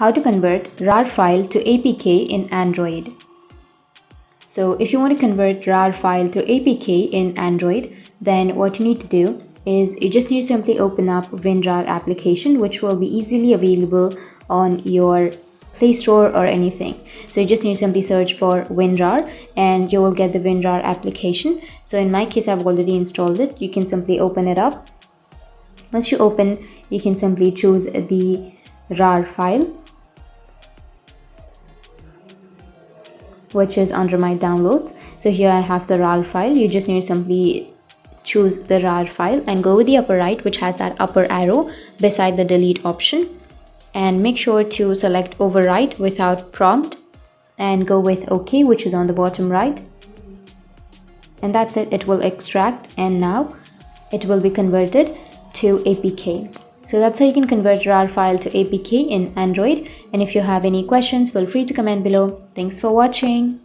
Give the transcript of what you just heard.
how to convert RAR file to APK in Android. So if you want to convert RAR file to APK in Android, then what you need to do is you just need to simply open up WinRAR application, which will be easily available on your Play Store or anything. So you just need to simply search for WinRAR and you will get the WinRAR application. So in my case, I've already installed it. You can simply open it up. Once you open, you can simply choose the RAR file, which is under my download. So here I have the RAR file. You just need to simply choose the RAR file and go with the upper right, which has that upper arrow beside the delete option, and make sure to select overwrite without prompt and go with OK, which is on the bottom right. And that's it. It will extract and now it will be converted to APK. So that's how you can convert RAR file to APK in Android. And if you have any questions, feel free to comment below. Thanks for watching.